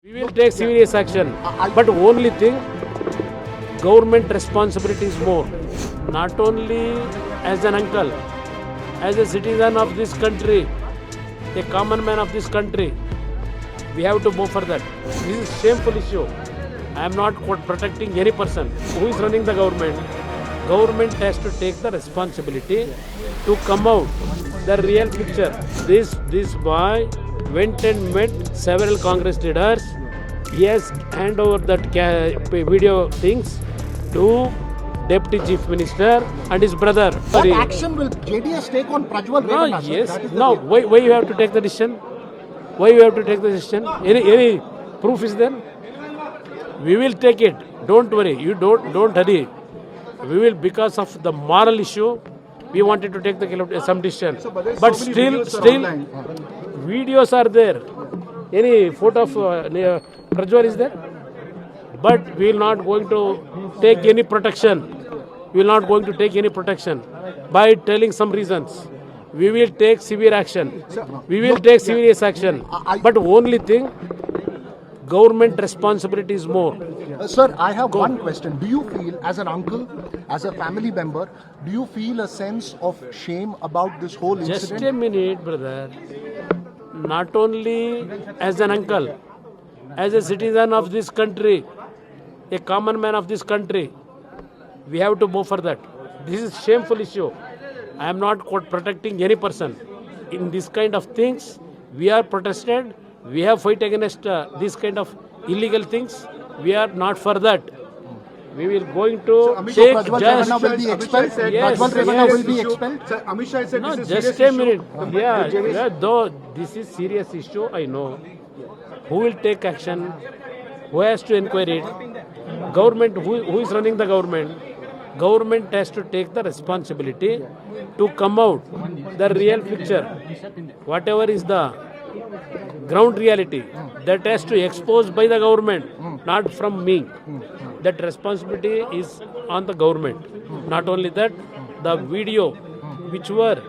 We will take serious action, but only thing, government responsibility is more. Not only as an uncle, as a citizen of this country, a common man of this country, we have to go for that. This is shameful issue. I am not protecting any person who is running the government. Government has to take the responsibility to come out the real picture. This boy went and met several Congress leaders. He has hand over that video things to Deputy Chief Minister and his brother. What action will JDS take on Prajwal No, Revanna, sir? yes. No, why you have to take the decision? Why you have to take the decision? Any proof is there? We will take it. Don't worry. You don't hurry. We will, because of the moral issue, we wanted to take some decision. But still, videos are there. Any photo of Prajwal is there? But we will not going to take any protection. We will not going to take any protection by telling some reasons. We will take severe action. We will take serious action. But only thing, government responsibility is more. Sir, I have one question. Do you feel, as an uncle, as a family member, do you feel a sense of shame about this whole incident? Just a minute, brother. Not only as an uncle, as a citizen of this country, a common man of this country, we have to go for that. This is shameful issue. I am not protecting any person. In this kind of things, we are protested. We have fight against this kind of illegal things. We are not for that. We will going to take Prajwal just. Revanna will be expelled? Yes, Prajwal Revanna yes. will be expelled? Sir, Amit Shah said No, this is just serious a minute. issue. Yeah, though this is serious issue, I know. Who will take action? Who has to inquire it? Government, who is running the government? Government has to take the responsibility to come out the real picture. Whatever is the ground reality, that has to expose by the government, not from me. That responsibility is on the government. Not only that, the video which were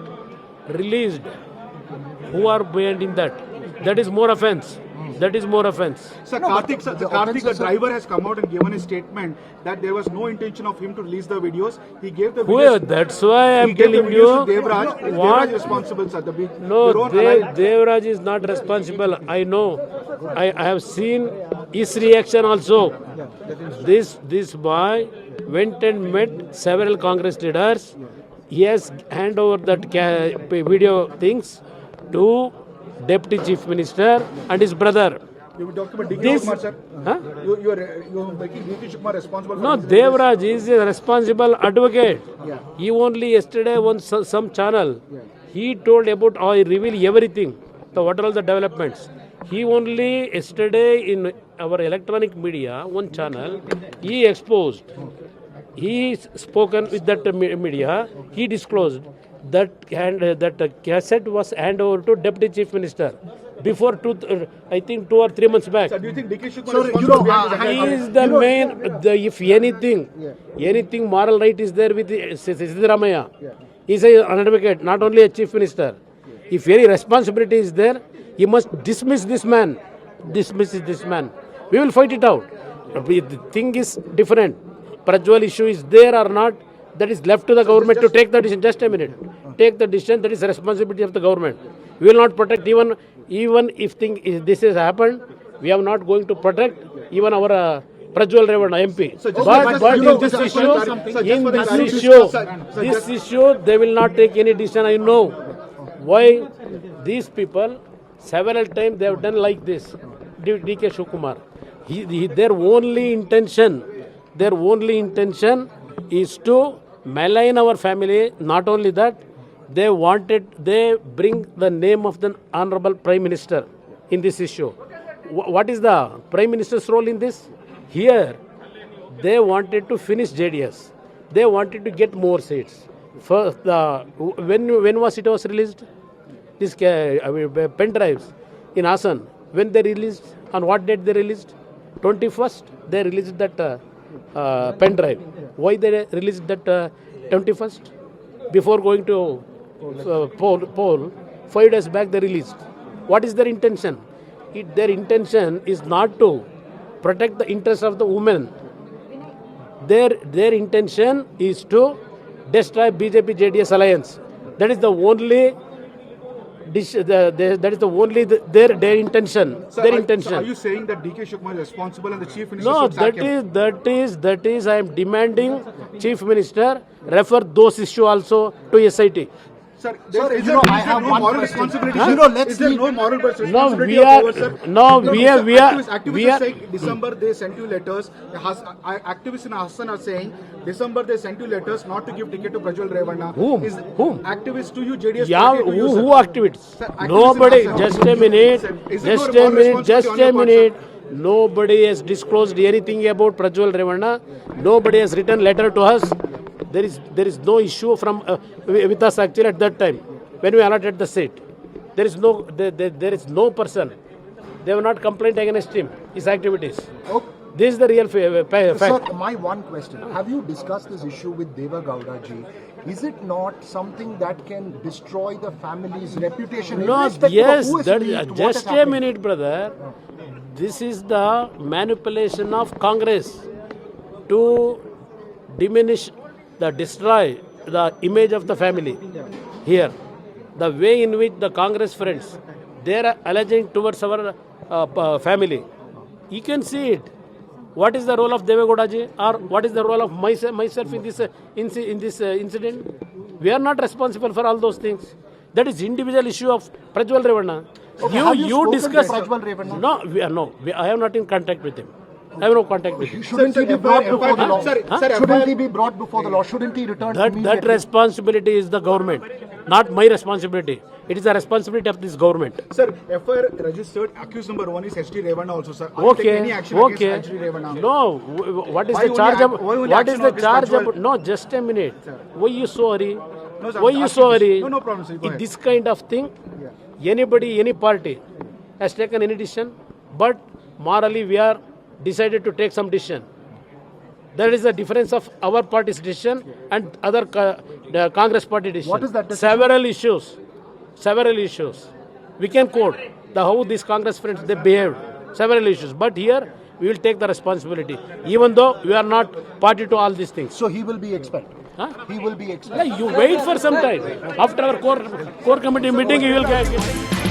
released, who are behind in that is more offense. That is more offense. Sir, Karthik, the driver, has come out and given a statement that there was no intention of him to release the videos. He gave the Well, videos. that's why I He am gave the telling videos to you. Devraj. Is What? Devraj responsible, sir? No, Your own alliance. Devraj is not responsible. I know. I have seen his reaction also. This boy went and met several Congress leaders. He has hand over that video things to Deputy Chief Minister and his brother. You were talking about D.K. This- Shiv Kumar, sir. Huh? You're making D.K. Shiv Kumar responsible for No, this. Devraj is a responsible advocate. Yeah. He only yesterday on some channel, he told about, I reveal everything, what are all the developments. He only yesterday in our electronic media, one channel, he exposed. He spoken with that media, he disclosed that cassette was handed over to Deputy Chief Minister before I think 2 or 3 months back. Sir, do you think D.K. Shiv Kumar Sir, is responsible behind this He attack? is the main, if anything moral right is there with Siddaramaiah. He is an advocate, not only a chief minister. If any responsibility is there, he must dismiss this man. Dismiss this man. We will fight it out. The thing is different. Prajwal issue is there or not, that is left to the government to take the decision. Just a minute. Take the decision, that is the responsibility of the government. We will not protect even if this has happened, we are not going to protect even our Prajwal Revanna MP. But in this issue, they will not take any decision. I know why these people several times they have done like this. D.K. Shiv Kumar. Their only intention is to malign our family. Not only that, they bring the name of the Honorable Prime Minister in this issue. What is the Prime Minister's role in this? Here, they wanted to finish JDS. They wanted to get more seats. First, when was released? This pen drives in Asan. When they released? On what date they released? 21st. They released that pen drive. Why they released that 21st? Before going to poll, 5 days back they released. What is their intention? their intention is not to protect the interests of the women. Their intention is to destroy BJP JDS alliance. That is the only that is the only their intention. Sir, Their So intention. are you saying that DK Shivkumar is responsible and the chief minister No, should sack him? that is I am demanding Chief Minister refer those issue also to SIT. Sir, Sir, is you there, know, I is there have no one moral question. responsibility? Huh? You know, let's is there leave- no moral No, responsibility we are of ours, sir? no, we are Activists are are saying December they sent you letters. Activists in Hassan are saying December they sent you letters not to give ticket to Prajwal Revanna. Whom? Whom? Activists to you, JDS yeah, party to you, who sir. activists? Sir, activists Nobody. in Assam. Just a minute. Is there Just no a moral minute. Just responsibility a on your part, minute. Nobody has disclosed anything about Prajwal Revanna. Nobody has written letter to us. There is no issue from with us actually at that time when we allotted the seat. There is no person. They have not complained against him, his activities. Okay. This is the real fact. Sir, my one question. Have you discussed this issue with Deva Gowda ji? Is it not something that can destroy the family's reputation? No, irrespective of yes, who is that, leaked, what just is a happening? minute, brother. This is the manipulation of Congress to diminish, destroy the image of the family here. The way in which the Congress friends, they are alleging towards our family. You can see it. What is the role of Devegowda ji, or what is the role of myself in this incident? We are not responsible for all those things. That is individual issue of Prajwal Revanna. Okay, have you spoken to discuss. Prajwal Revanna? No, I am not in contact with him. I have no contact with him. Shouldn't he be brought before the law? Sir, Shouldn't he be brought before the law? Shouldn't he return That immediately? responsibility is the government, not my responsibility. It is the responsibility of this government. Sir, FIR registered accused number 1 is HT Revanna also, sir. Are you taking any action Okay. against HT Revanna? No, what is Why the only charge of? why only What is action the of this charge Prajwal? of? No, just a minute. Why you so hurry? No, sir, Why I'm you asking so this. hurry? No problem, sir. Go ahead. This kind of thing, anybody, any party has taken any decision, but morally we are decided to take some decision. That is the difference of our party's decision and other the Congress party decision. What is that decision? Several issues. We can quote how these Congress friends they behaved. Several issues. But here we will take the responsibility, even though we are not party to all these things. So he will be expelled. Huh? He will be expelled. Yeah, you wait for some time. After our core committee meeting, you will get.